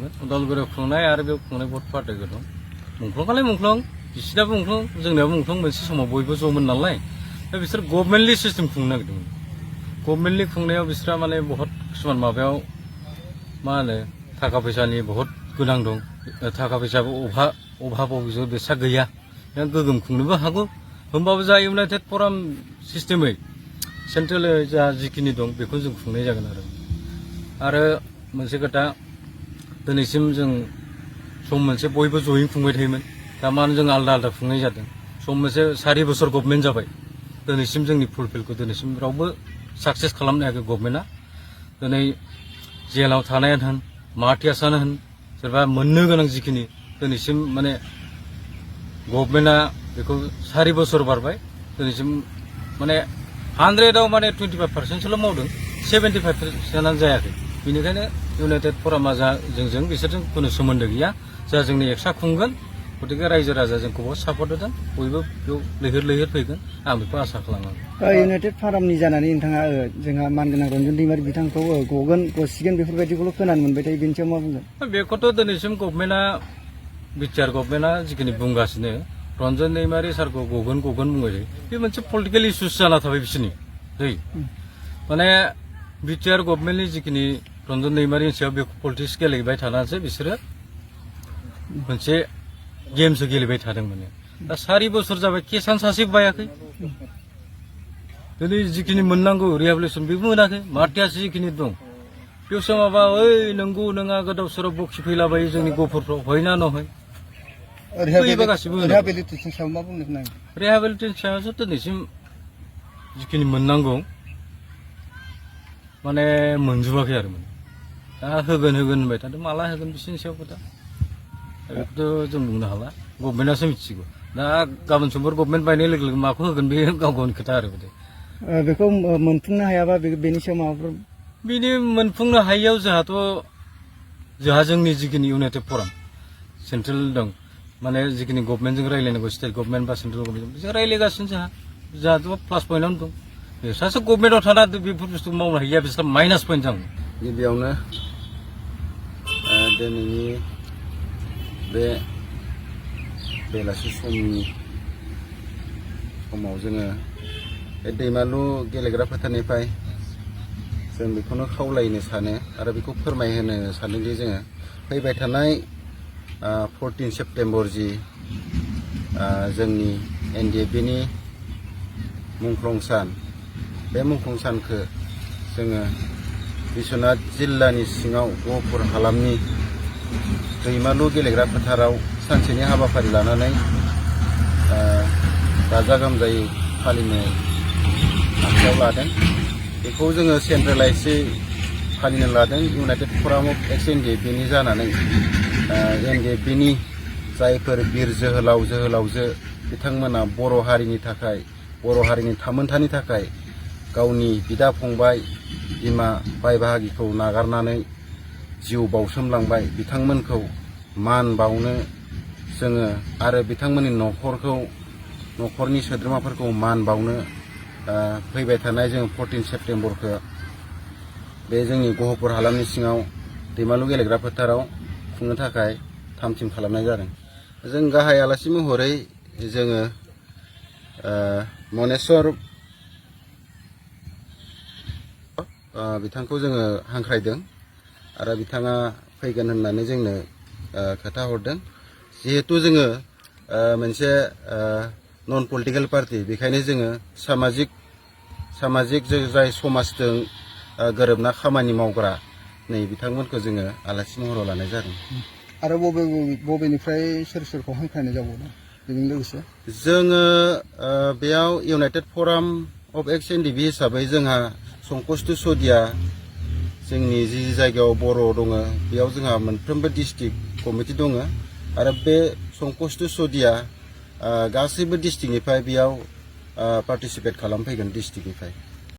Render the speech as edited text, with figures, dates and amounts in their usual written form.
खुंगोन उदालगुरियाव खुंनाय आरो बेयाव खुंनाय बहुत पार्टिफोर दं मुंख्लंआलाय मुंख्लं बिसिनाबो मुंख्लं जोंनियाबो मुंख्लं मोनसे समाव बयबो ज'मोन नालाय दा बिसोर गभर्नमेन्टलि सिस्टेम खुंनो नागिरदोंमोन गभर्नमेन्टलि खुंनायाव बिसोरा माने बहुत किसुमान माबायाव मा होनो थाखा फैसानि बहुत गोनां दं थाखा फैसाबो अभाबाव बिसोर बेसा गैया गोगोम खुंनोबो हागौ होमबाबो जा इउनाइटेड फराम सिस्टेमै सेन्ट्रेल जा जिखिनि दं बेखौ जों खुंनाय जागोन आरो मोनसे खोथा दिनैसिम जों सम मोनसे बयबो जयै खुंबाय थायोमोन दा मानो जों आलदा आलदा खुंनाय जादों सम मोनसे 4 बोसोर गभर्नमेन्ट जाबाय दिनैसिम जोंनि फुलफिलखौ दिनैसिम रावबो साक्सेस खालामनो हायाखै गभर्नमेन्टआ दिनै जेलाव थानायानो होन मार्टियार्सआनो होन सोरबा मोननो गोनां जिखिनि दिनैसिम माने गभर्नमेन्टआ बेखौ 4 बोसोर बारबाय दिनैसिम माने 100आव माने 25%सोल' मावदों 75%आनो जायाखै बेनिखायनो इउनाइटेड फरामा जा जोंजों बिसोरजों खुनु सोमोन्दो गैया जा जोंनि एक्सट्रा खुंगोन गतिके रायजो राजा जोंखौबो सापर्ट होदों बयबो बेयाव लैहोर फैगोन आं बेखौ आसा खालामो इउनाइटेड फरामनि जानानै नोंथाङा जोंहा मानगोनां रन्जन दैमारि बिथांखौ गसिगोन बेफोरबायदिखौल' खोनानो मोनबाय थायो बेनि सायाव मा बुंगोन बेखौथ' दिनैसिम गभर्नमेन्टआ बिटिआर गभर्नमेन्टआ जिखिनि बुंगासिनो रन्जन दैमारि सारखौ गगोन बुंबाय थायो बे मोनसे पलिटिकेल इस्युस जाना थाबाय बिसोरनि दै माने बिटिआर गभर्नमेन्टनि जिखिनि रन्जन दैमारिनि सायाव बे पलिटिक्स गेलेबाय थानानैसो बिसोरो मोनसे गेमसो गेलेबाय थादों माने दा 4 बोसोर जाबाय केसान सासे बायाखै दिनै जिखिनि मोननांगौ रिहेबिलिटेसन बेबो मोनाखै मार्टियार्स जिखिनि दं बेयावसो माबा ओइ नंगौ नङा गोदाव सोराव बखि फैलाबायो जोंनि गफुरफ्राव हयना नहय रिहेबिलिटेसन सायाव मा बुंनो नाङो रिहेबिलिटेसन सायावसो दिनैसिम जिखिनि मोननांगौ माने मोनजोबाखै आरो माने दा होगोन होनबाय थादों माला होगोन बिसोरनि सायाव खोथा बेखौथ' जों बुंनो हाला गभर्नमेन्टआसो मिथिगौ दा गाबोन समफोर गभर्नमेन्ट बायनाय लोगो लोगो माखौ होगोन बे गाव गावनि खोथा आरो बेखौ मोनफुंनो हायाबा बेनि सायाव माबाफोर बिनि मोनफुंनो हायियाव जोंहा जोंनि जिखिनि इउनाइटेड फराम सेन्ट्रेल दं माने जिखिनि गभर्नमेन्टजों रायज्लायनांगौ स्टेट गभर्नमेन्ट बा सेन्ट्रेल गभर्नमेन्ट जों रायज्लायगासिनो जोंहाथ' प्लास पइन्टआवनो दं बिसोरसो गभर्नमेन्टआव थाना बेफोर बुस्थु मावनो हायिया बिसोर माइनास पइन्ट जागोन गिबियावनो दिनैनि बे बेलासि समाव जोङो बे दैमालु गेलेग्रा फोथारनिफ्राय जों बेखौनो खावलायनो सानो आरो बेखौ फोरमायहोनो सानोदि जोङो फैबाय थानाय 14 सेप्तेम्बर जि जोंनि NDFBनि मुंख्लं सान बे मुंख्लं सानखौ जोङो बिश्वनाथ जिल्लानि सिङाव गहपुर हालामनि दैमालु गेलेग्रा फोथाराव सानसेनि हाबाफारि लानानै गाजा गोमजायै फालिनो आखायाव लादों बेखौ जोङो सेन्ट्रेलाइजै फालिनो लादों इउनाइटेड फराम अफ एक्स NDFBनि जानानै NDFBनि जायफोर बिर जोहोलावजो बिथांमोना बर' हारिनि थाखाय बर' हारिनि थामोन्थानि थाखाय गावनि बिदा फंबाय बिमा बाय बाहागिखौ नागारनानै जिउ बाउसोमलांबाय बिथांमोनखौ मान बावनो जोङो आरो बिथांमोननि न'खरनि सोद्रोमाफोरखौ मान बावनो फैबाय थानाय जों 14 सेप्तेम्बरखौ बे जोंनि गहपुर हालामनि सिङाव दैमालु गेलेग्रा फोथाराव खुंनो थाखाय थाम थिम खालामनाय जादों जों गाहाय आलासि महरै जोङो मनेस्वर बिथांखौ जोङो हांख्रायदों आरो बिथाङा फैगोन होननानै जोंनो खोथा हरदों जिहेतु जोङो मोनसे नन पलिटिकेल पार्टी बेखायनो जोङो सामाजिक जाय समाजजों गोरोबना खामानि मावग्रा नै बिथांमोनखौ जोङो आलासि महराव लानाय जादों आरो बबेनिफ्राय सोरखौ हांख्रायनाय जाबावदों बेजों लोगोसे जोङो बेयाव इउनाइटेड फराम अफ एक्स NDFB हिसाबै जोंहा संकष्ट सदिया जोंनि जि जायगायाव बर' दङ बेयाव जोंहा मोनफ्रोमबो डिस्ट्रिक्ट कमिटि दङ आरो बे संकष्ट सदिया गासैबो डिस्ट्रिक्टनिफ्राय बेयाव पार्टिसिपेट खालामफैगोन डिस्ट्रिक्टनिफ्राय